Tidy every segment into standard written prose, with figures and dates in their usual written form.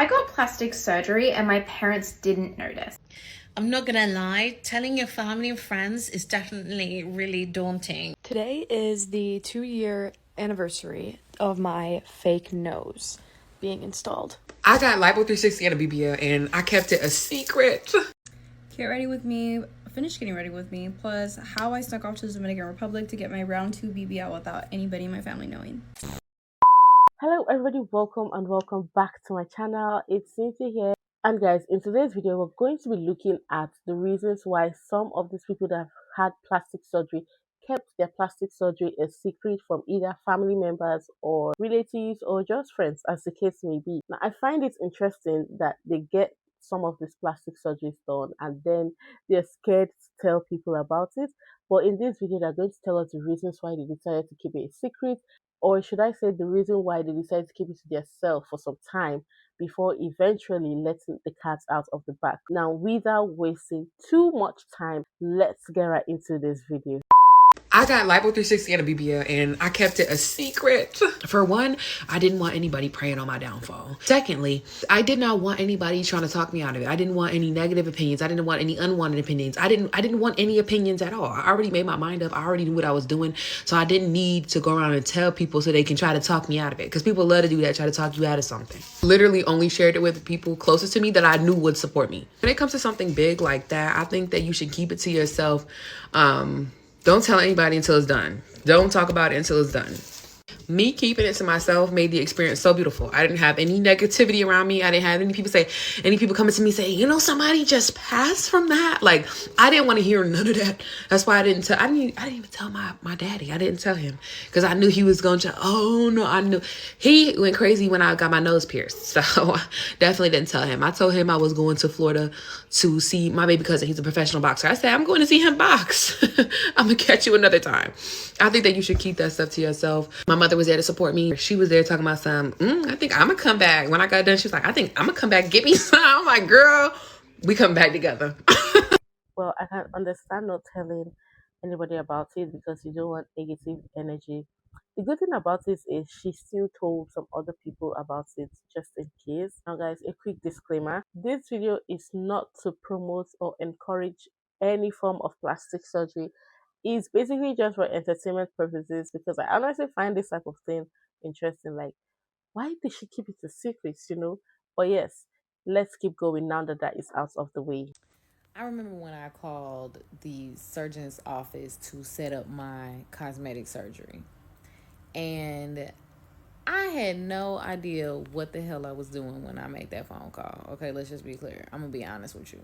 I got plastic surgery and my parents didn't notice. I'm not gonna lie, telling your family and friends is definitely really daunting. Today is the 2-year anniversary of my fake nose being installed. I got lipo 360 and a BBL and I kept it a secret. Get ready with me, finish getting ready with me, plus how I snuck off to the Dominican Republic to get my round 2 BBL without anybody in my family knowing. Hello everybody, welcome and welcome back to my channel. It's Cynthia here, and guys, in today's video we're going to be looking at the reasons why some of these people that have had plastic surgery kept their plastic surgery a secret from either family members or relatives or just friends, as the case may be. Now I find it interesting that they get some of these plastic surgeries done and then they're scared to tell people about it. But in this video they're going to tell us the reasons why they decided to keep it a secret, or should I say the reason why they decided to keep it to themselves for some time before eventually letting the cat out of the bag. Now, without wasting too much time, let's get right into this video. I got lipo 360 and a BBL and I kept it a secret. For one, I didn't want anybody preying on my downfall. Secondly, I did not want anybody trying to talk me out of it. I didn't want any negative opinions. I didn't want any unwanted opinions. I didn't want any opinions at all. I already made my mind up. I already knew what I was doing. So I didn't need to go around and tell people so they can try to talk me out of it. Because people love to do that, try to talk you out of something. Literally only shared it with people closest to me that I knew would support me. When it comes to something big like that, I think that you should keep it to yourself. Don't tell anybody until it's done. Don't talk about it until it's done. Me keeping it to myself made the experience so beautiful. I didn't have any negativity around me. I didn't have any people coming to me saying, you know, somebody just passed from that. Like, I didn't want to hear none of that. That's why I didn't even tell my daddy. I didn't tell him because I knew he was going to, I knew. He went crazy when I got my nose pierced. So I definitely didn't tell him. I told him I was going to Florida to see my baby cousin. He's a professional boxer. I said, I'm going to see him box. I'm going to catch you another time. I think that you should keep that stuff to yourself. My mother was there to support me. She was there talking about I think I'm gonna come back. When I got done, she was like, I think I'm gonna come back, get me some. I'm like, girl, we come back together. Well, I can understand not telling anybody about it because you don't want negative energy. The good thing about this is she still told some other people about it just in case. Now guys, a quick disclaimer. This video is not to promote or encourage any form of plastic surgery. It's basically just for entertainment purposes because I honestly find this type of thing interesting. Like, why did she keep it a secret, you know? But yes, let's keep going now that that is out of the way. I remember when I called the surgeon's office to set up my cosmetic surgery. And I had no idea what the hell I was doing when I made that phone call. Okay, let's just be clear. I'm going to be honest with you.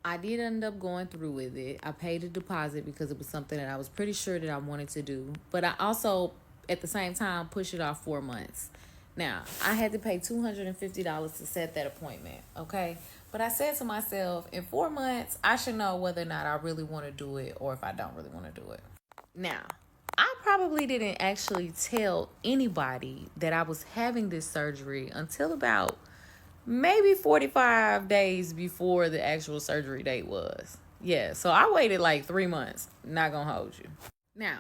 I did end up going through with it. I paid a deposit because it was something that I was pretty sure that I wanted to do. But I also, at the same time, pushed it off 4 months. Now, I had to pay $250 to set that appointment, okay? But I said to myself, in 4 months, I should know whether or not I really want to do it or if I don't really want to do it. Now, I probably didn't actually tell anybody that I was having this surgery until about maybe 45 days before the actual surgery date was. Yeah, so I waited like 3 months. Not gonna hold you. Now,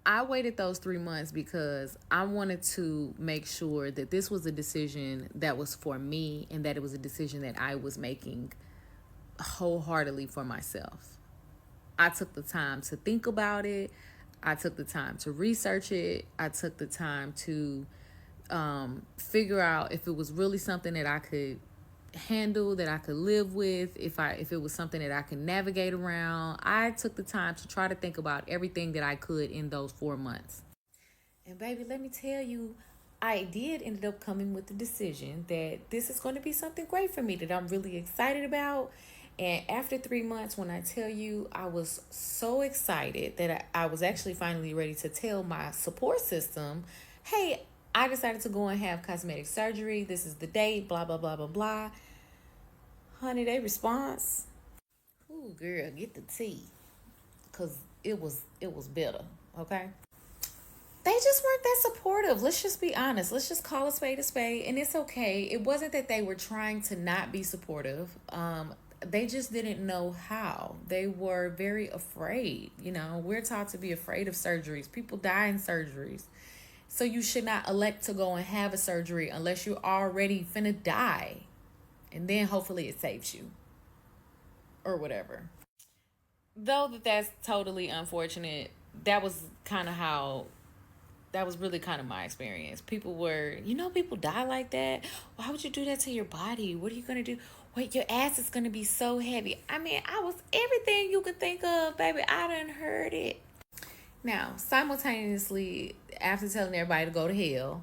I waited those 3 months because I wanted to make sure that this was a decision that was for me and that it was a decision that I was making wholeheartedly for myself. I took the time to think about it. I took the time to research it. I took the time to figure out if it was really something that I could handle, that I could live with, if it was something that I could navigate around. I took the time to try to think about everything that I could in those 4 months. And baby, let me tell you, I did end up coming with the decision that this is going to be something great for me, that I'm really excited about. And after 3 months, when I tell you, I was so excited that I was actually finally ready to tell my support system, hey, I decided to go and have cosmetic surgery. This is the date, blah, blah, blah, blah, blah. Honey, they response, ooh, girl, get the tea. Because it was bitter, okay? They just weren't that supportive. Let's just be honest. Let's just call a spade a spade. And it's okay. It wasn't that they were trying to not be supportive. They just didn't know how. They were very afraid. You know, we're taught to be afraid of surgeries. People die in surgeries. So you should not elect to go and have a surgery unless you're already finna die. And then hopefully it saves you. Or whatever. Though that's totally unfortunate, that was really kind of my experience. People were, people die like that. Why would you do that to your body? What are you going to do? Wait, your ass is going to be so heavy. I mean, I was everything you could think of, baby. I done heard it. Now, simultaneously, after telling everybody to go to hell,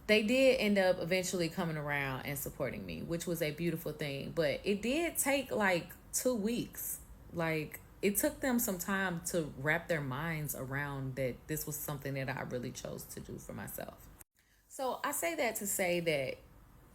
they did end up eventually coming around and supporting me, which was a beautiful thing. But it did take like 2 weeks. Like, it took them some time to wrap their minds around that this was something that I really chose to do for myself. So I say that to say that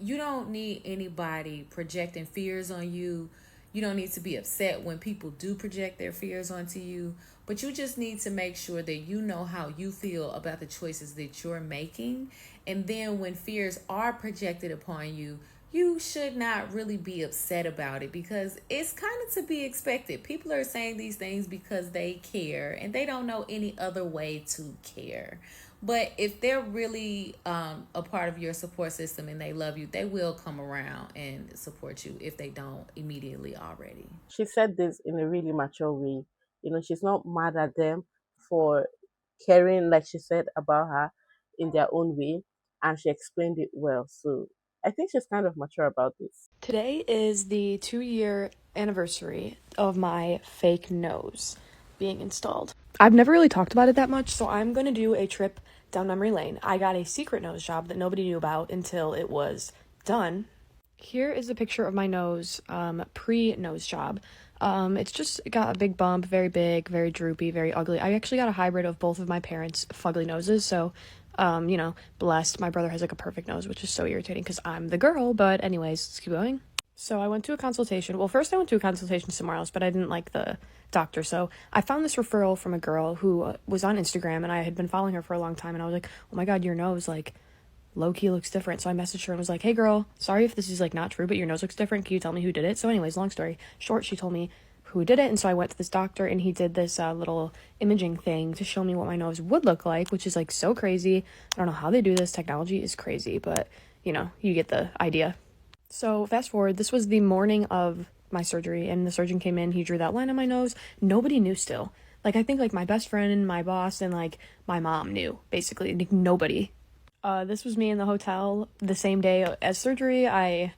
you don't need anybody projecting fears on you. You don't need to be upset when people do project their fears onto you, but you just need to make sure that you know how you feel about the choices that you're making. And then when fears are projected upon you, you should not really be upset about it, because it's kind of to be expected. People are saying these things because they care and they don't know any other way to care. But if they're really a part of your support system and they love you, they will come around and support you if they don't immediately already. She said this in a really mature way. She's not mad at them for caring, like she said, about her in their own way, and she explained it well. So I think she's kind of mature about this. Today is the 2-year anniversary of my fake nose being installed. I've never really talked about it that much, so I'm going to do a trip down memory lane. I got a secret nose job that nobody knew about until it was done. Here is a picture of my nose, pre-nose job. It's just got a big bump, very big, very droopy, very ugly. I actually got a hybrid of both of my parents' fugly noses, so, blessed. My brother has like a perfect nose, which is so irritating because I'm the girl, but anyways, let's keep going. So I went to a consultation. Well, first I went to a consultation somewhere else, but I didn't like the doctor. So I found this referral from a girl who was on Instagram, and I had been following her for a long time, and I was like, oh my God, your nose, like, low-key looks different. So I messaged her and was like, hey girl, sorry if this is like not true, but your nose looks different. Can you tell me who did it? So anyways, long story short, she told me who did it. And so I went to this doctor, and he did this little imaging thing to show me what my nose would look like, which is like so crazy. I don't know how they do this. Technology is crazy, but you get the idea. So fast forward, this was the morning of my surgery, and the surgeon came in, he drew that line on my nose. Nobody knew still. Like, I think like my best friend, my boss, and like my mom knew, basically. Like, nobody. This was me in the hotel the same day as surgery. I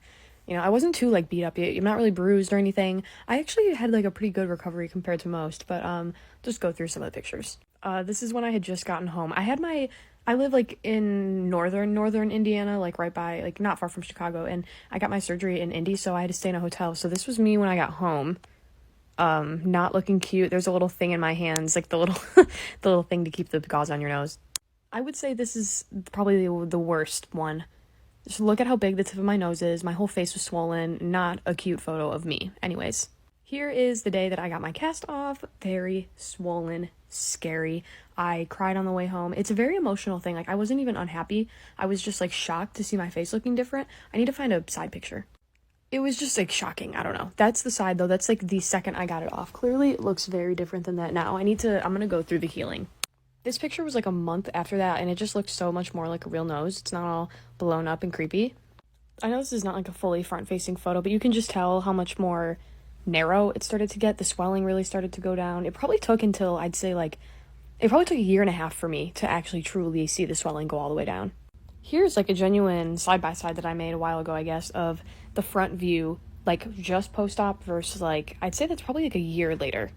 wasn't too like beat up yet. I'm not really bruised or anything. I actually had like a pretty good recovery compared to most, but just go through some of the pictures. This is when I had just gotten home. I live like in northern Indiana, like right by, like not far from Chicago, and I got my surgery in Indy, so I had to stay in a hotel. So this was me when I got home. Not looking cute. There's a little thing in my hands, like the little thing to keep the gauze on your nose. I would say this is probably the worst one. Just look at how big the tip of my nose is. My whole face was swollen. Not a cute photo of me. Anyways, here is the day that I got my cast off. Very swollen, scary. I cried on the way home. It's a very emotional thing. Like, I wasn't even unhappy. I was just like shocked to see my face looking different. I need to find a side picture. It was just like shocking. I don't know. That's the side though. That's like the second I got it off. Clearly it looks very different than that now. I'm gonna go through the healing. This picture was like a month after that, and it just looks so much more like a real nose. It's not all blown up and creepy. I know this is not like a fully front-facing photo, but you can just tell how much more narrow it started to get. The swelling really started to go down. It probably took until, I'd say, like, it probably took a year and a half for me to actually truly see the swelling go all the way down. Here's like a genuine side-by-side that I made a while ago, I guess, of the front view, like just post-op versus like, I'd say that's probably like a year later.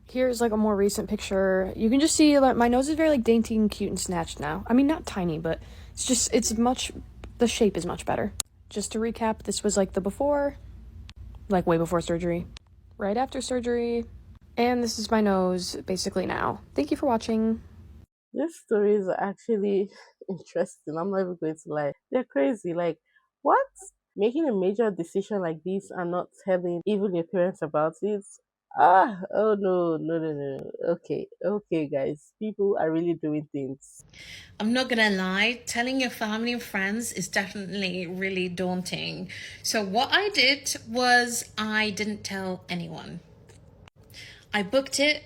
Here's like a more recent picture. You can just see like my nose is very like dainty and cute and snatched now. I mean, not tiny, but the shape is much better. Just to recap, this was like the before, like way before surgery, right after surgery, and this is my nose basically now. Thank you for watching. These stories are actually interesting. I'm not even going to lie. They're crazy. Like, what? Making a major decision like this and not telling even your parents about it? Oh no. Okay, guys. People are really doing things. I'm not gonna lie, telling your family and friends is definitely really daunting. So what I did was I didn't tell anyone. I booked it,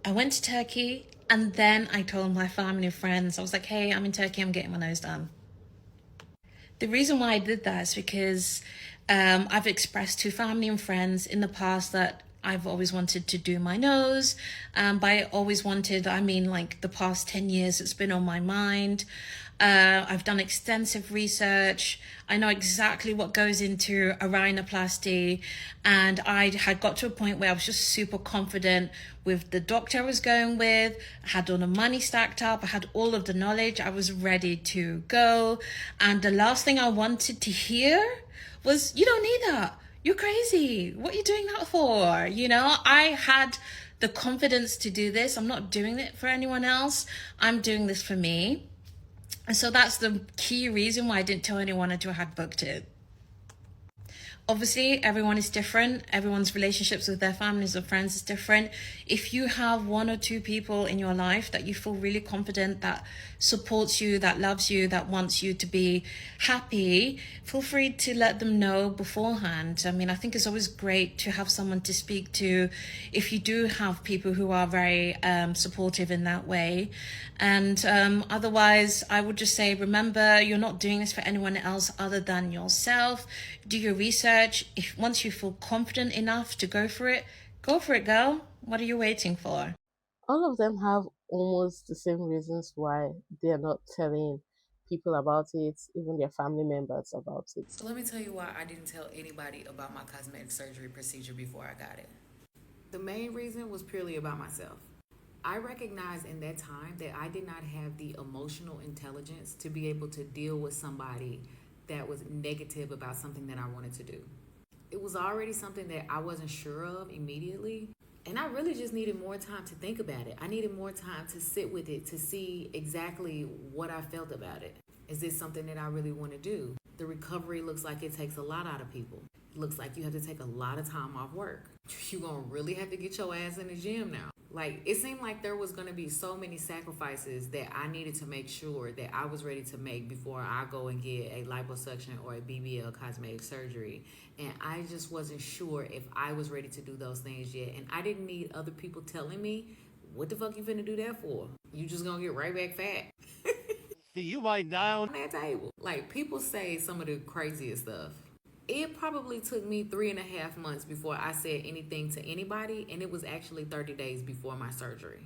I went to Turkey, And then I told my family and friends, I was like, hey, I'm in Turkey, I'm getting my nose done. The reason why I did that is because I've expressed to family and friends in the past that I've always wanted to do my nose. By always wanted, I mean like the past 10 years, it's been on my mind. I've done extensive research. I know exactly what goes into a rhinoplasty, and I had got to a point where I was just super confident with the doctor I was going with. I had all the money stacked up. I had all of the knowledge. I was ready to go. And the last thing I wanted to hear was, you don't need that. You're crazy. What are you doing that for? You know, I had the confidence to do this. I'm not doing it for anyone else. I'm doing this for me. And so that's the key reason why I didn't tell anyone until I had booked it. Obviously, everyone is different. Everyone's relationships with their families or friends is different. If you have one or two people in your life that you feel really confident, that supports you, that loves you, that wants you to be happy, feel free to let them know beforehand. I mean, I think it's always great to have someone to speak to if you do have people who are very supportive in that way. And otherwise, I would just say, remember, you're not doing this for anyone else other than yourself. Do your research. If once you feel confident enough to go for it, girl. What are you waiting for? All of them have almost the same reasons why they're not telling people about it, even their family members about it. So let me tell you why I didn't tell anybody about my cosmetic surgery procedure before I got it. The main reason was purely about myself. I recognized in that time that I did not have the emotional intelligence to be able to deal with somebody that was negative about something that I wanted to do. It was already something that I wasn't sure of immediately, and I really just needed more time to think about it. I needed more time to sit with it to see exactly what I felt about it. Is this something that I really want to do? The recovery looks like it takes a lot out of people. It looks like you have to take a lot of time off work. You're going to really have to get your ass in the gym now. Like, it seemed like there was going to be so many sacrifices that I needed to make sure that I was ready to make before I go and get a liposuction or a BBL cosmetic surgery. And I just wasn't sure if I was ready to do those things yet. And I didn't need other people telling me, what the fuck you finna do that for? You just gonna get right back fat. You might down On that table. Like, people say some of the craziest stuff. It probably took me 3.5 months before I said anything to anybody, and it was actually 30 days before my surgery.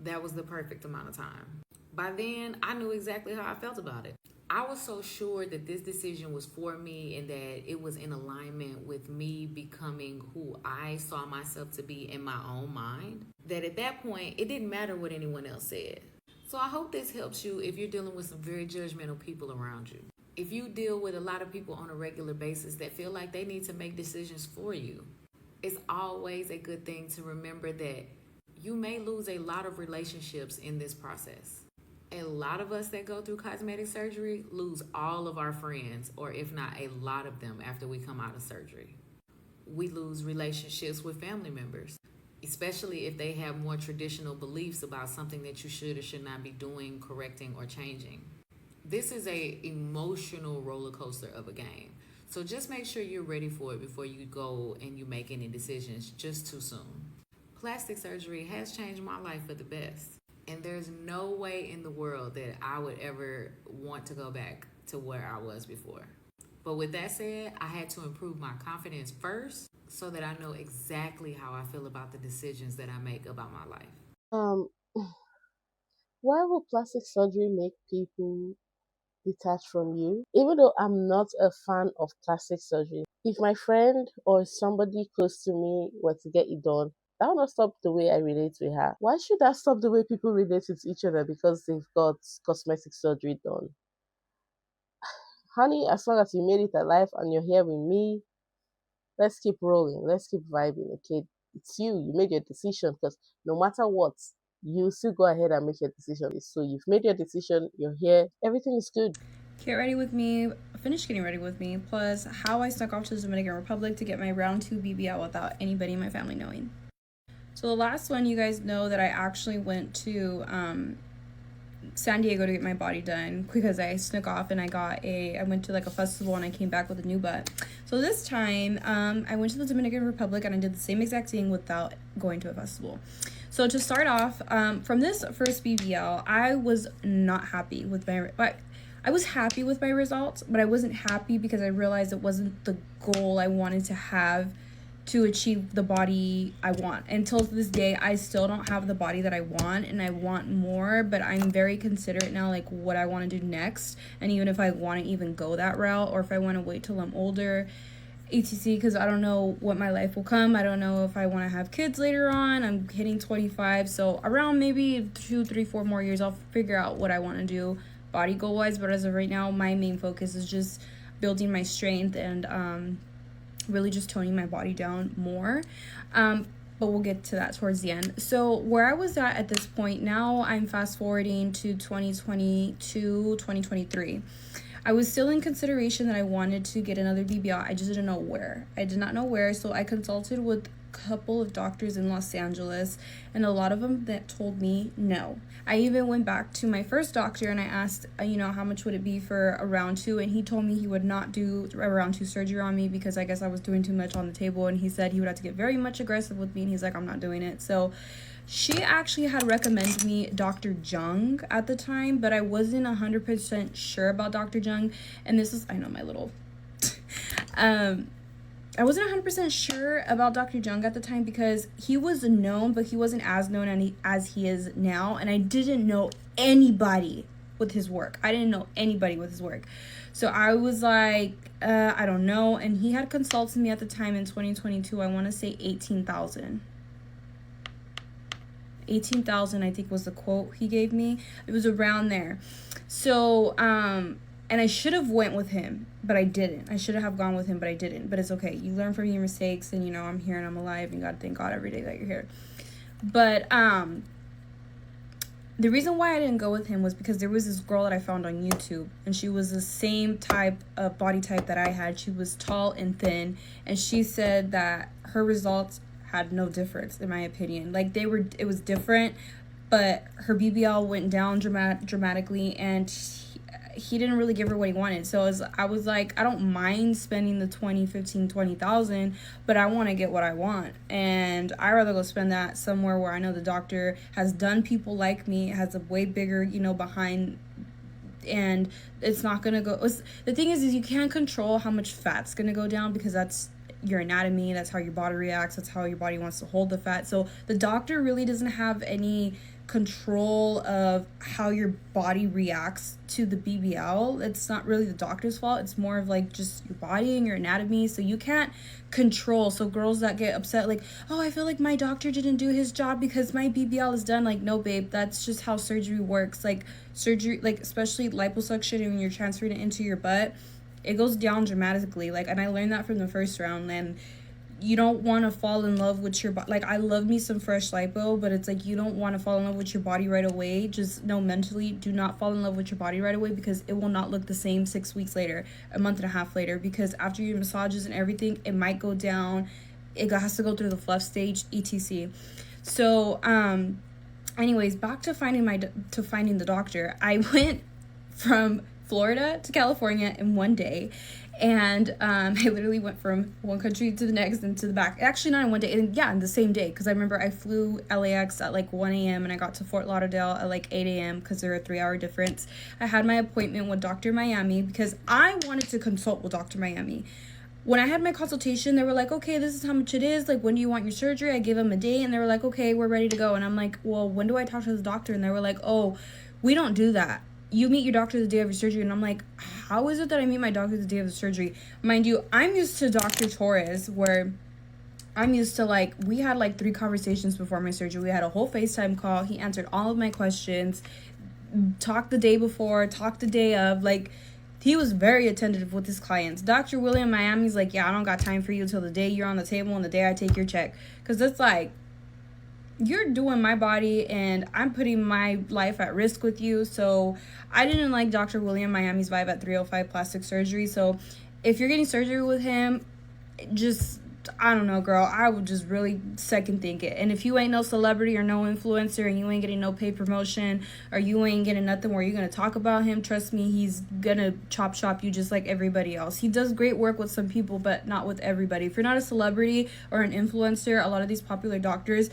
That was the perfect amount of time. By then, I knew exactly how I felt about it. I was so sure that this decision was for me and that it was in alignment with me becoming who I saw myself to be in my own mind, that at that point, it didn't matter what anyone else said. So I hope this helps you if you're dealing with some very judgmental people around you. If you deal with a lot of people on a regular basis that feel like they need to make decisions for you, it's always a good thing to remember that you may lose a lot of relationships in this process. A lot of us that go through cosmetic surgery lose all of our friends, or if not a lot of them, after we come out of surgery. We lose relationships with family members, especially if they have more traditional beliefs about something that you should or should not be doing, correcting, or changing. This is a emotional roller coaster of a game. So just make sure you're ready for it before you go and you make any decisions just too soon. Plastic surgery has changed my life for the best. And there's no way in the world that I would ever want to go back to where I was before. But with that said, I had to improve my confidence first so that I know exactly how I feel about the decisions that I make about my life. Why will plastic surgery make people detached from you? Even though I'm not a fan of plastic surgery, if my friend or somebody close to me were to get it done, that will not stop the way I relate with her. Why should that stop the way people relate with each other because they've got cosmetic surgery done? Honey, as long as you made it alive and you're here with me, let's keep rolling. Let's keep vibing, okay? It's you. You made your decision, because no matter what, you still go ahead and make your decision. So you've made your decision. You're here. Everything is good. Get ready with me. Finish getting ready with me. Plus, how I snuck off to the Dominican Republic to get my round 2 BBL without anybody in my family knowing. So the last one, you guys know that I actually went to San Diego to get my body done because I snuck off and I went to like a festival and I came back with a new butt. So this time I went to the Dominican Republic and I did the same exact thing without going to a festival. So to start off, from this first BBL, I was not happy with I was happy with my results, but I wasn't happy because I realized it wasn't the goal I wanted to have to achieve the body I want. Until this day, I still don't have the body that I want, and I want more, but I'm very considerate now, like what I want to do next, and even if I want to even go that route, or if I want to wait till I'm older, etc, because I don't know what my life will come. I don't know if I want to have kids later on. I'm hitting 25, so around maybe 2, 3, 4 more years, I'll figure out what I want to do body goal wise. But as of right now, my main focus is just building my strength and really just toning my body down more. But we'll get to that towards the end. So where I was at this point, now I'm fast forwarding to 2022, 2023. I was still in consideration that I wanted to get another BBL. I just didn't know where. I did not know where, so I consulted with a couple of doctors in Los Angeles, and a lot of them that told me no. I even went back to my first doctor and I asked, how much would it be for a round 2, and he told me he would not do a round 2 surgery on me because I guess I was doing too much on the table, and he said he would have to get very much aggressive with me, and he's like, I'm not doing it. So she actually had recommended me Dr. Jung at the time, but I wasn't 100% sure about Dr. Jung. And this is, I know my little, I wasn't 100% sure about Dr. Jung at the time because he was known, but he wasn't as known as he is now. And I didn't know anybody with his work. So I was like, I don't know. And he had consulted me at the time in 2022. I want to say 18,000, I think was the quote he gave me. It was around there. So and I should have went with him, but I didn't. I should have gone with him, but I didn't. But it's okay. You learn from your mistakes, and I'm here and I'm alive, and you gotta thank God every day that you're here. But the reason why I didn't go with him was because there was this girl that I found on YouTube, and she was the same type of body type that I had. She was tall and thin, and she said that her results had no difference, in my opinion. Like, it was different, but her BBL went down dramatically, and he didn't really give her what he wanted. So I was like, I don't mind spending the 20,000, but I want to get what I want, and I'd rather go spend that somewhere where I know the doctor has done people like me, has a way bigger, behind, and it's not gonna go. The thing is you can't control how much fat's gonna go down because that's your anatomy, that's how your body reacts, that's how your body wants to hold the fat. So the doctor really doesn't have any control of how your body reacts to the BBL. It's not really the doctor's fault. It's more of like just your body and your anatomy. So you can't control. So girls that get upset like, oh, I feel like my doctor didn't do his job because my BBL is done. Like, no, babe, that's just how surgery works. Like surgery, like especially liposuction, and when you're transferring it into your butt, it goes down dramatically. Like, and I learned that from the first round. And you don't want to fall in love with your body. Like, I love me some fresh lipo, but it's like you don't want to fall in love with your body right away. Just know mentally, do not fall in love with your body right away, because it will not look the same 6 weeks later, a month and a half later, because after your massages and everything, it might go down. It has to go through the fluff stage, etc. So anyways, back to finding the doctor. I went from Florida to California in one day, and I literally went from one country to the next and to the back. Actually, not in one day, in the same day, because I remember I flew LAX at like 1 a.m. and I got to Fort Lauderdale at like 8 a.m. because there were a 3-hour difference. I had my appointment with Dr. Miami because I wanted to consult with Dr. Miami. When I had my consultation, they were like, okay, this is how much it is. Like, when do you want your surgery? I gave them a date, and they were like, okay, we're ready to go. And I'm like, well, when do I talk to the doctor? And they were like, oh, we don't do that. You meet your doctor the day of your surgery. And I'm like, how is it that I meet my doctor the day of the surgery? Mind you, I'm used to Dr. Torres, where I'm used to, like, we had like 3 conversations before my surgery. We had a whole FaceTime call. He answered all of my questions, talked the day before, talked the day of. Like, he was very attentive with his clients. Dr. William Miami's like, yeah, I don't got time for you till the day you're on the table and the day I take your check. Because it's like, you're doing my body and I'm putting my life at risk with you. So I didn't like Dr. William Miami's vibe at 305 Plastic Surgery. So if you're getting surgery with him, just, I don't know, girl, I would just really second think it. And if you ain't no celebrity or no influencer, and you ain't getting no paid promotion, or you ain't getting nothing where you're going to talk about him, trust me, he's going to chop you just like everybody else. He does great work with some people, but not with everybody. If you're not a celebrity or an influencer, a lot of these popular doctors,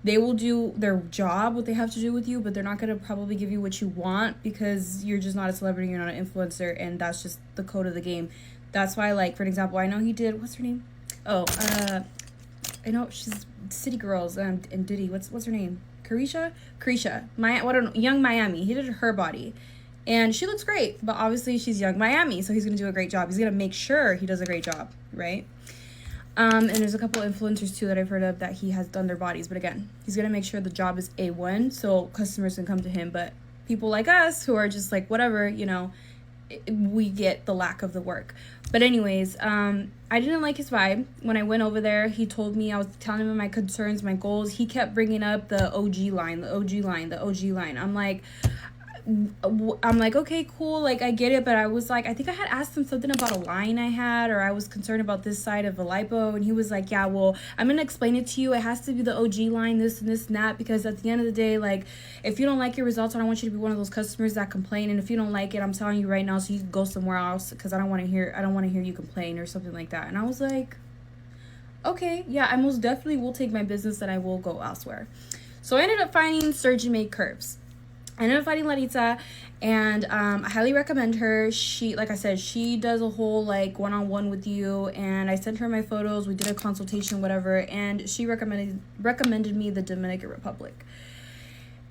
they will do their job, what they have to do with you, but they're not going to probably give you what you want because you're just not a celebrity, you're not an influencer, and that's just the code of the game. That's why, like, for example, I know he did, what's her name? Oh, I know she's City Girls and Diddy. What's her name? Carisha, Young Miami. He did her body, and she looks great. But obviously, she's Young Miami, so he's gonna do a great job. He's gonna make sure he does a great job, right? And there's a couple influencers too that I've heard of that he has done their bodies. But again, he's gonna make sure the job is A1, so customers can come to him. But people like us who are just like whatever, you know, we get the lack of the work. But anyways, I didn't like his vibe. When I went over there, he told me, I was telling him my concerns, my goals. He kept bringing up the OG line, the OG line, the OG line. I'm like, okay, cool, like I get it, but I was like, I think I had asked him something about a line I had, or I was concerned about this side of the lipo, and he was like, yeah, well, I'm gonna explain it to you. It has to be the OG line, this and this and that, because at the end of the day, like, if you don't like your results, I don't want you to be one of those customers that complain, and if you don't like it, I'm telling you right now, so you can go somewhere else, because I don't want to hear you complain or something like that. And I was like, okay, yeah, I most definitely will take my business and I will go elsewhere. So I ended up finding Surgeon Made Curves. I ended up finding Larita, and I highly recommend her. She, like I said, she does a whole like one-on-one with you, and I sent her my photos. We did a consultation, whatever, and she recommended me the Dominican Republic.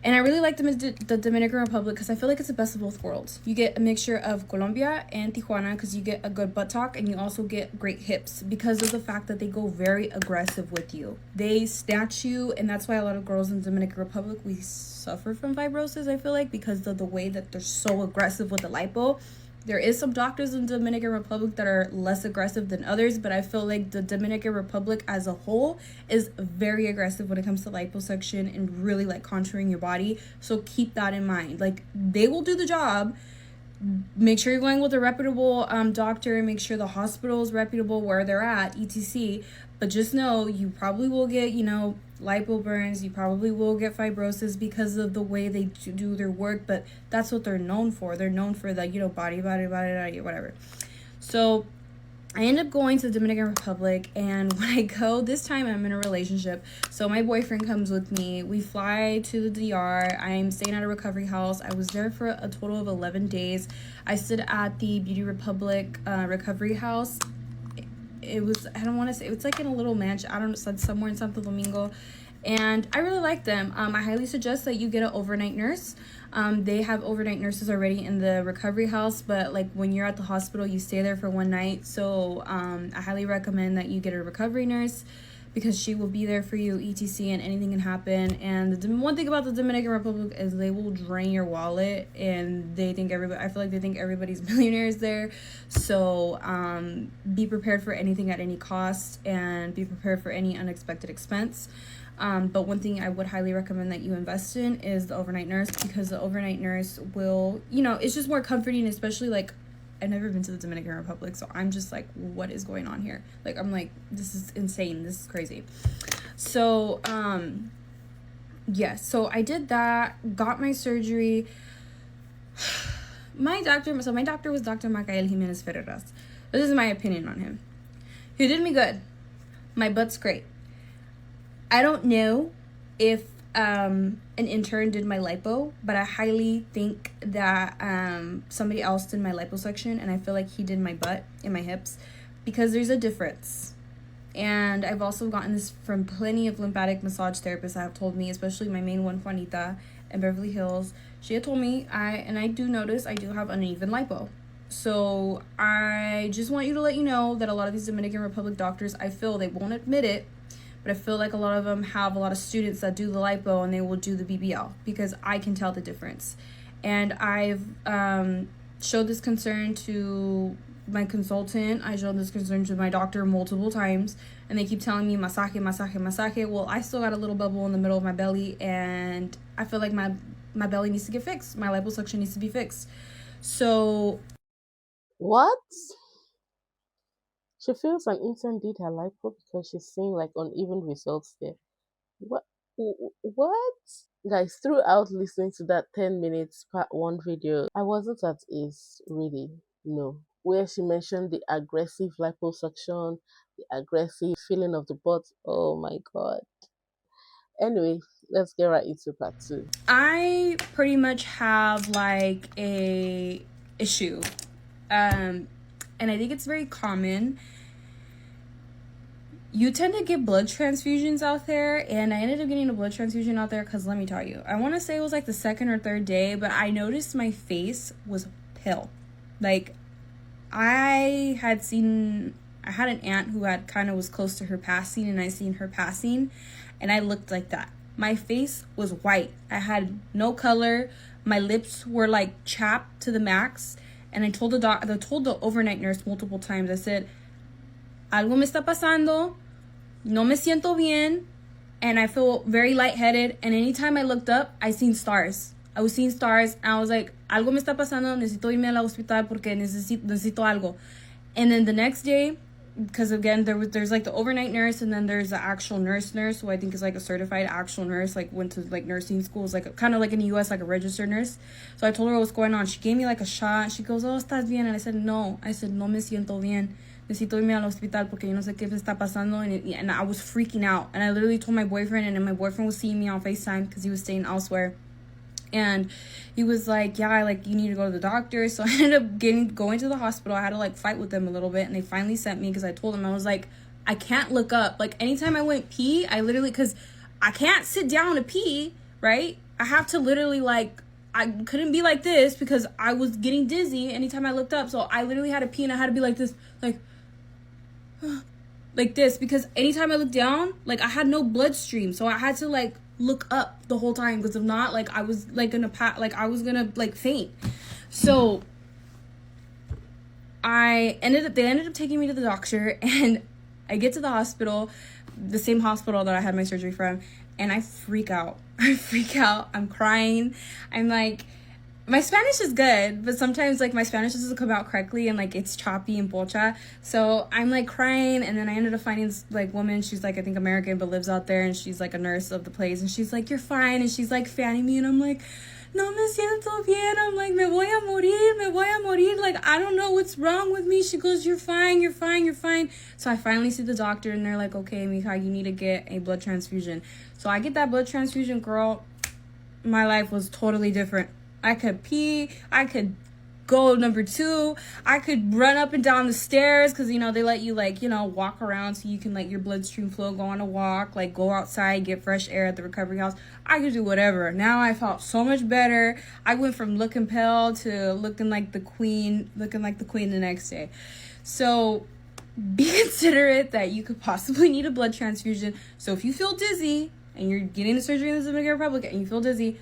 And I really like the Dominican Republic because I feel like it's the best of both worlds. You get a mixture of Colombia and Tijuana because you get a good buttock, and you also get great hips because of the fact that they go very aggressive with you. They snatch you, and that's why a lot of girls in the Dominican Republic, we suffer from fibrosis, I feel like, because of the way that they're so aggressive with the lipo. There is some doctors in the Dominican Republic that are less aggressive than others, but I feel like the Dominican Republic as a whole is very aggressive when it comes to liposuction and really like contouring your body. So keep that in mind. Like, they will do the job. Make sure you're going with a reputable doctor. Make sure the hospital is reputable where they're at, etc. But just know you probably will get, you know, lipo burns. You probably will get fibrosis because of the way they do their work. But that's what they're known for. They're known for the, you know, body, whatever. So I end up going to the Dominican Republic, and when I go, this time I'm in a relationship. So my boyfriend comes with me. We fly to the DR. I'm staying at a recovery house. I was there for a total of 11 days. I stood at the Beauty Republic recovery house. It was, I don't want to say, it's like in a little mansion. I don't know, somewhere in Santo Domingo. And I really like them. I highly suggest that you get an overnight nurse. They have overnight nurses already in the recovery house, but like when you're at the hospital, you stay there for one night. So I highly recommend that you get a recovery nurse because she will be there for you, etc., and anything can happen. And the one thing about the Dominican Republic is they will drain your wallet, and they think I feel like they think everybody's millionaires there. So be prepared for anything at any cost, and be prepared for any unexpected expense. But one thing I would highly recommend that you invest in is the overnight nurse, because the overnight nurse will, you know, it's just more comforting, especially like, I've never been to the Dominican Republic, so I'm just like, what is going on here? Like, I'm like, this is insane. This is crazy. So, yeah, so I did that, got my surgery. My doctor was Dr. Macael Jimenez Ferreras. This is my opinion on him. He did me good. My butt's great. I don't know if an intern did my lipo, but I highly think that somebody else did my liposuction, and I feel like he did my butt and my hips, because there's a difference. And I've also gotten this from plenty of lymphatic massage therapists that have told me, especially my main one, Juanita, in Beverly Hills. She had told me, I do notice I do have uneven lipo. So I just want you to let you know that a lot of these Dominican Republic doctors, I feel they won't admit it, but I feel like a lot of them have a lot of students that do the lipo and they will do the BBL, because I can tell the difference. And I've showed this concern to my consultant. I showed this concern to my doctor multiple times, and they keep telling me masaje. Well, I still got a little bubble in the middle of my belly, and I feel like my belly needs to get fixed. My liposuction needs to be fixed. So What? She feels an intern did her lipo because she's seeing like uneven results there. What? What? Guys, throughout listening to that 10 minutes part one video, I wasn't at ease, really. No. Where she mentioned the aggressive liposuction, the aggressive feeling of the butt. Oh my god. Anyway, let's get right into part 2. I pretty much have like a issue, and I think it's very common. You tend to get blood transfusions out there, and I ended up getting a blood transfusion out there because let me tell you, I want to say it was like the second or third day, but I noticed my face was pale. Like, I had an aunt who had kind of was close to her passing, and I seen her passing, and I looked like that. My face was white. I had no color. My lips were like chapped to the max, and I told the overnight nurse multiple times. I said, "Algo me está pasando. No me siento bien." And I feel very lightheaded. And anytime I looked up, I seen stars. I was seeing stars, and I was like, "Algo me está pasando. Necesito irme al hospital porque necesito algo." And then the next day, because again there's like the overnight nurse, and then there's the actual nurse who I think is like a certified actual nurse, like went to like nursing schools, like kind of like in the US, like a registered nurse. So I told her what's going on. She gave me like a shot. She goes, "Oh, estás bien?" And I said, "No." I said, "No me siento bien. Necesito irme al hospital porque yo no sé qué me está pasando." And I was freaking out, and I literally told my boyfriend, and then my boyfriend was seeing me on FaceTime because he was staying elsewhere. And he was like, "Yeah, like you need to go to the doctor." So I ended up going to the hospital. I had to like fight with them a little bit, and they finally sent me because I told them, I was like, I can't look up. Like anytime I went pee, I literally, because I can't sit down to pee, right? I have to literally like, I couldn't be like this because I was getting dizzy anytime I looked up. So I literally had to pee, and I had to be like this, like this, because anytime I looked down, like I had no bloodstream. So I had to like look up the whole time, because if not, like I was like I was gonna like faint. So they ended up taking me to the doctor, and I get to the hospital, the same hospital that I had my surgery from, and I freak out. I'm crying. I'm like, my Spanish is good, but sometimes like my Spanish doesn't come out correctly, and like it's choppy and pocha. So I'm like crying, and then I ended up finding this like woman. She's like, I think American, but lives out there, and she's like a nurse of the place, and she's like, "You're fine," and she's like fanning me, and I'm like, "No me siento bien." I'm like, me voy a morir. Like, I don't know what's wrong with me. She goes, you're fine. So I finally see the doctor, and they're like, "Okay, mija, you need to get a blood transfusion." So I get that blood transfusion, girl. My life was totally different. I could pee, I could go number 2, I could run up and down the stairs, because, you know, they let you, like, you know, walk around so you can let your bloodstream flow, go on a walk, like, go outside, get fresh air at the recovery house. I could do whatever. Now I felt so much better. I went from looking pale to looking like the queen the next day. So be considerate that you could possibly need a blood transfusion. So if you feel dizzy and you're getting the surgery in the Dominican Republic and you feel dizzy,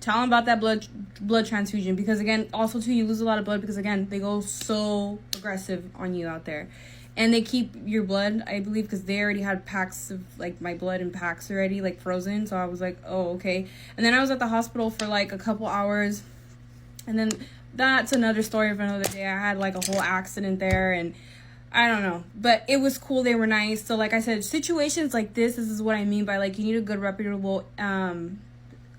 tell them about that blood transfusion, because again, also too, you lose a lot of blood because again, they go so aggressive on you out there, and they keep your blood, I believe, because they already had packs of like my blood in packs already, like frozen. So I was like, oh, okay. And then I was at the hospital for like a couple hours, and then that's another story for another day. I had like a whole accident there, and I don't know, but it was cool. They were nice. So like I said, situations like this is what I mean by like, you need a good reputable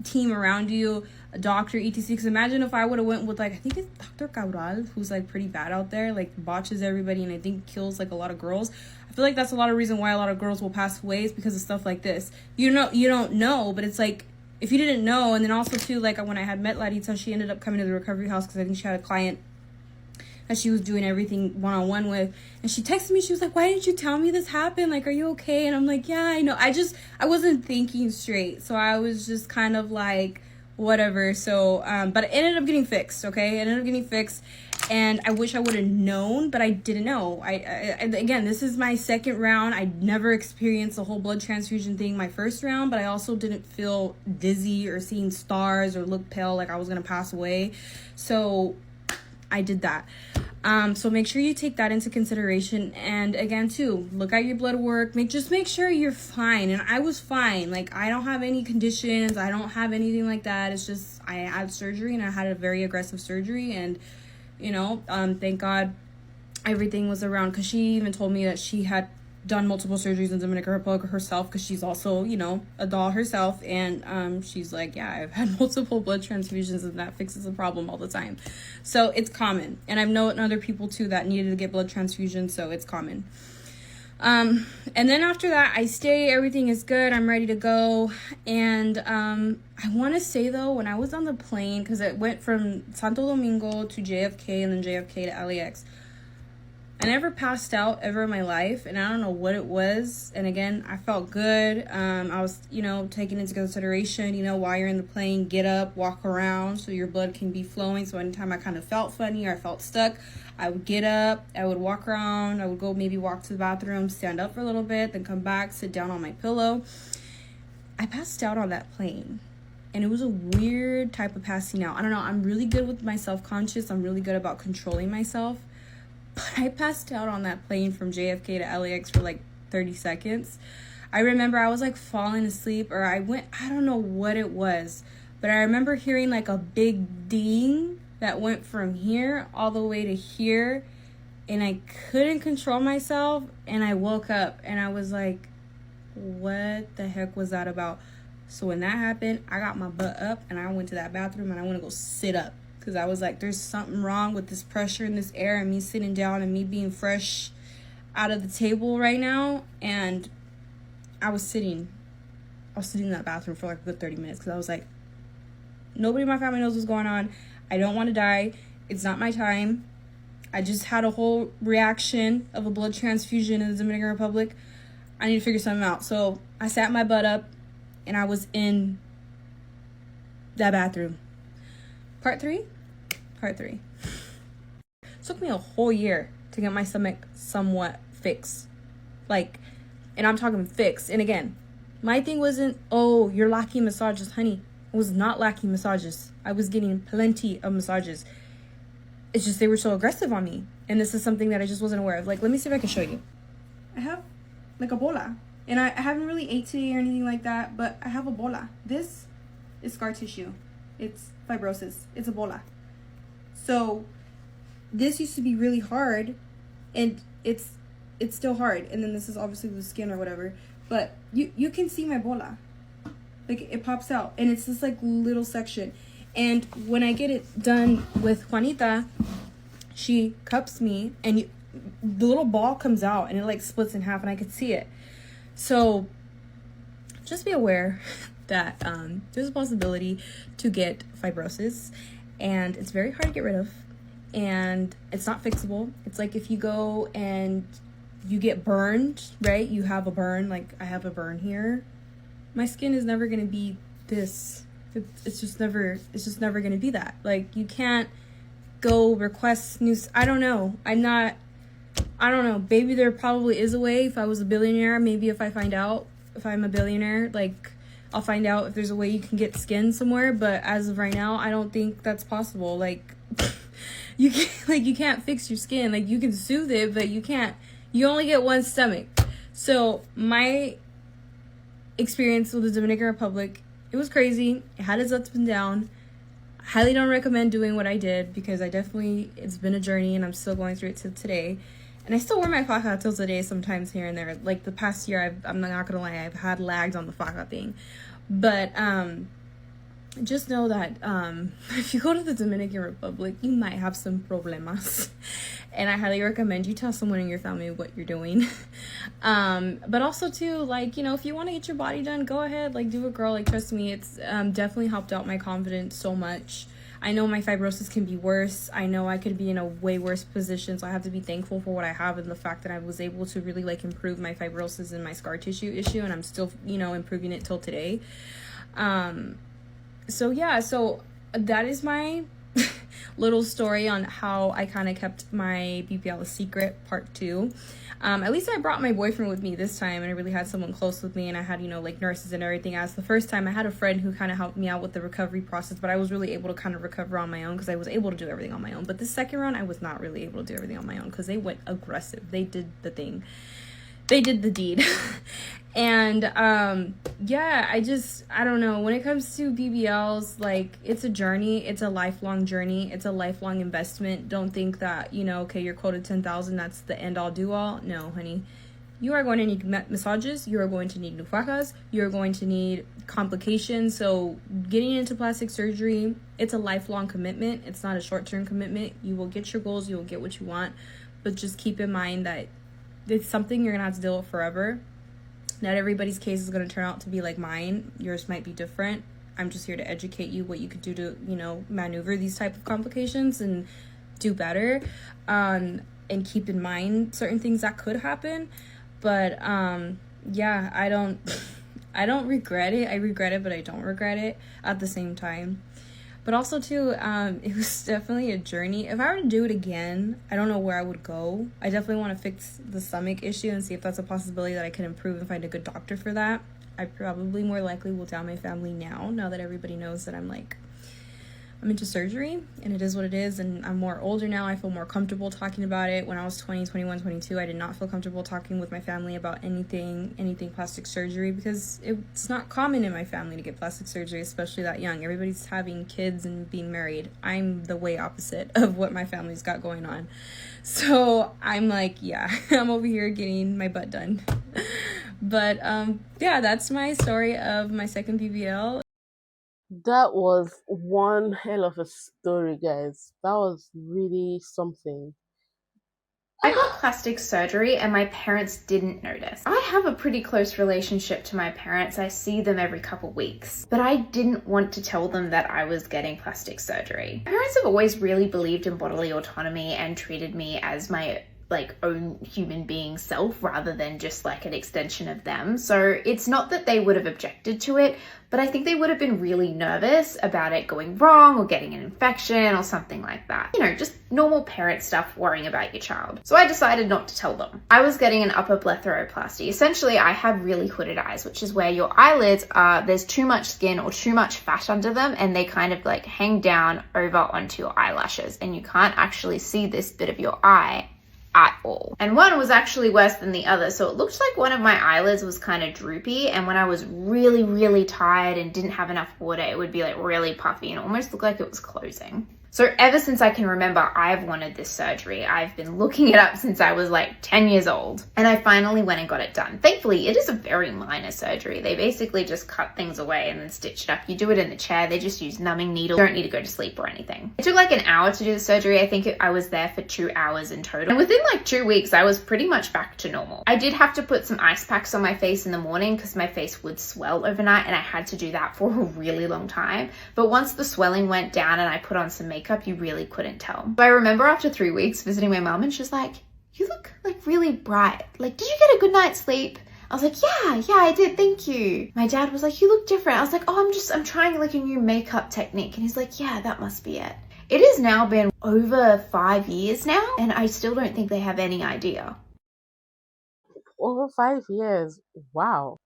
team around you, a doctor, etc. Because imagine if I would have went with like, I think it's Dr. Cabral, who's like pretty bad out there, like botches everybody, and I think kills like a lot of girls. I feel like that's a lot of reason why a lot of girls will pass away, is because of stuff like this. You don't know, but it's like, if you didn't know. And then also too, like when I had met Larita, she ended up coming to the recovery house because I think she had a client that she was doing everything one-on-one with, and she texted me. She was like, "Why didn't you tell me this happened? Like, are you okay?" And I'm like, "Yeah, I know. I wasn't thinking straight, so I was just kind of like whatever." So but it ended up getting fixed. Okay, it ended up getting fixed, and I wish I would have known, but I didn't know. I again, this is my second round. I never experienced the whole blood transfusion thing my first round, but I also didn't feel dizzy or seeing stars or look pale like I was gonna pass away. So I did that. So make sure you take that into consideration. And again too, look at your blood work. Just make sure you're fine. And I was fine. Like, I don't have any conditions. I don't have anything like that. It's just, I had surgery, and I had a very aggressive surgery. And, you know, thank God everything was around, because she even told me that she had done multiple surgeries in Dominican Republic herself, because she's also, you know, a doll herself, and she's like, yeah, I've had multiple blood transfusions, and that fixes the problem all the time. So it's common, and I've known other people too that needed to get blood transfusions, so it's common. And then after that, I stay, everything is good, I'm ready to go. And I want to say though, when I was on the plane, because it went from Santo Domingo to JFK and then JFK to LAX, I never passed out ever in my life, and I don't know what it was. And again, I felt good. I was, taking into consideration, while you're in the plane, get up, walk around so your blood can be flowing. So anytime I kind of felt funny or I felt stuck, I would get up, I would walk around, I would go maybe walk to the bathroom, stand up for a little bit, then come back, sit down on my pillow. I passed out on that plane, and it was a weird type of passing out. I don't know, I'm really good with my self-conscious. I'm really good about controlling myself. But I passed out on that plane from JFK to LAX for like 30 seconds. I remember I was like falling asleep, or I don't know what it was, but I remember hearing like a big ding that went from here all the way to here, and I couldn't control myself, and I woke up and I was like, what the heck was that about? So when that happened, I got my butt up and I went to that bathroom and I went to go sit up. Because I was like, there's something wrong with this pressure in this air and me sitting down and me being fresh out of the table right now. And I was sitting in that bathroom for like a good 30 minutes. Because I was like, nobody in my family knows what's going on. I don't want to die. It's not my time. I just had a whole reaction of a blood transfusion in the Dominican Republic. I need to figure something out. So I sat my butt up and I was in that bathroom. Part three. It took me a whole year to get my stomach somewhat fixed. And I'm talking fixed. And again, my thing wasn't, oh, you're lacking massages, honey. I was not lacking massages. I was getting plenty of massages. It's just they were so aggressive on me. And this is something that I just wasn't aware of. Let me see if I can show you. I have like a bola. And I haven't really ate today or anything like that, but I have a bola. This is scar tissue. It's fibrosis. It's a bola. So this used to be really hard, and it's still hard. And then this is obviously the skin or whatever, but you can see my bola. Like, it pops out, and it's this like little section. And when I get it done with Juanita, she cups me, and the little ball comes out, and it like splits in half, and I could see it. So just be aware that there's a possibility to get fibrosis, and it's very hard to get rid of, and it's not fixable. It's like if you go and you get burned, right? You have a burn, like I have a burn here. My skin is never going to be this. It's just never going to be that. Like, you can't go request new, I don't know. I don't know. Maybe there probably is a way. If I was a billionaire, maybe if I find out if I'm a billionaire, like, I'll find out if there's a way you can get skin somewhere. But as of right now, I don't think that's possible. Like, you can't fix your skin. Like, you can soothe it, but you can't. You only get one stomach. So my experience with the Dominican Republic, it was crazy. It had its ups and downs. Highly don't recommend doing what I did, because it's been a journey, and I'm still going through it to today. And I still wear my faja till today sometimes here and there. Like the past year, I'm not gonna lie, I've had lags on the faja thing. But just know that if you go to the Dominican Republic, you might have some problemas. And I highly recommend you tell someone in your family what you're doing. But also too, like, if you want to get your body done, go ahead, like, do it, girl. Like, trust me, it's definitely helped out my confidence so much. I know my fibrosis can be worse. I know I could be in a way worse position, so I have to be thankful for what I have, and the fact that I was able to really, like, improve my fibrosis and my scar tissue issue, and I'm still, improving it till today. So that is my little story on how I kind of kept my BBL a secret, part 2. At least I brought my boyfriend with me this time, and I really had someone close with me, and I had, like, nurses and everything. As the first time, I had a friend who kind of helped me out with the recovery process, but I was really able to kind of recover on my own, because I was able to do everything on my own. But the second round, I was not really able to do everything on my own, because they went aggressive. They did the thing. They did the deed. And yeah, I don't know, when it comes to BBLs, like, it's a journey. It's a lifelong journey. It's a lifelong investment. Don't think that, okay, you're quoted 10,000, that's the end all do all. No, honey, you are going to need massages, you are going to need new fajas, you're going to need complications. So getting into plastic surgery, it's a lifelong commitment. It's not a short-term commitment. You will get your goals, you will get what you want, but just keep in mind that it's something you're gonna have to deal with forever. Not everybody's case is gonna turn out to be like mine. Yours might be different. I'm just here to educate you what you could do to, you know, maneuver these type of complications and do better, and keep in mind certain things that could happen. But yeah, I don't regret it. I regret it, but I don't regret it at the same time. But also too, it was definitely a journey. If I were to do it again, I don't know where I would go. I definitely want to fix the stomach issue and see if that's a possibility that I can improve and find a good doctor for that. I probably more likely will tell my family now that everybody knows that I'm into surgery, and it is what it is, and I'm more older now. I feel more comfortable talking about it. When I was 20, 21, 22, I did not feel comfortable talking with my family about anything plastic surgery, because it's not common in my family to get plastic surgery, especially that young. Everybody's having kids and being married. I'm the way opposite of what my family's got going on. So I'm like, yeah, I'm over here getting my butt done. But yeah, that's my story of my second BBL. That was one hell of a story, guys. That was really something. I got plastic surgery and my parents didn't notice. I have a pretty close relationship to my parents. I see them every couple weeks, but I didn't want to tell them that I was getting plastic surgery. My parents have always really believed in bodily autonomy and treated me as my own human being self rather than just like an extension of them. So it's not that they would have objected to it, but I think they would have been really nervous about it going wrong or getting an infection or something like that. You know, just normal parent stuff, worrying about your child. So I decided not to tell them. I was getting an upper blepharoplasty. Essentially, I have really hooded eyes, which is where your eyelids are, there's too much skin or too much fat under them, and they kind of like hang down over onto your eyelashes, and you can't actually see this bit of your eye at all. And one was actually worse than the other. So it looked like one of my eyelids was kind of droopy, and when I was really, really tired and didn't have enough water, it would be like really puffy and almost look like it was closing. So ever since I can remember, I've wanted this surgery. I've been looking it up since I was like 10 years old, and I finally went and got it done. Thankfully, it is a very minor surgery. They basically just cut things away and then stitch it up. You do it in the chair. They just use numbing needles. You don't need to go to sleep or anything. It took like an hour to do the surgery. I think I was there for 2 hours in total. And within like 2 weeks, I was pretty much back to normal. I did have to put some ice packs on my face in the morning because my face would swell overnight, and I had to do that for a really long time. But once the swelling went down and I put on some makeup, you really couldn't tell. But I remember after 3 weeks visiting my mom, and she's like, you look like really bright. Like, did you get a good night's sleep? I was like, yeah, I did, thank you. My dad was like, you look different. I was like, oh, I'm trying like a new makeup technique. And he's like, yeah, that must be it. It has now been over 5 years now, and I still don't think they have any idea. Over 5 years. Wow.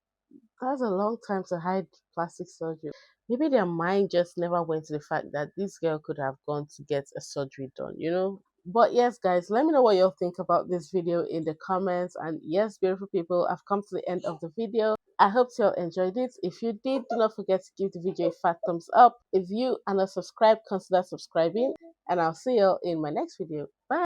That's a long time to hide plastic surgery. Maybe their mind just never went to the fact that this girl could have gone to get a surgery done, you know? But yes, guys, let me know what y'all think about this video in the comments. And yes, beautiful people, I've come to the end of the video. I hope y'all enjoyed it. If you did, do not forget to give the video a fat thumbs up. If you are not subscribed, consider subscribing. And I'll see y'all in my next video. Bye.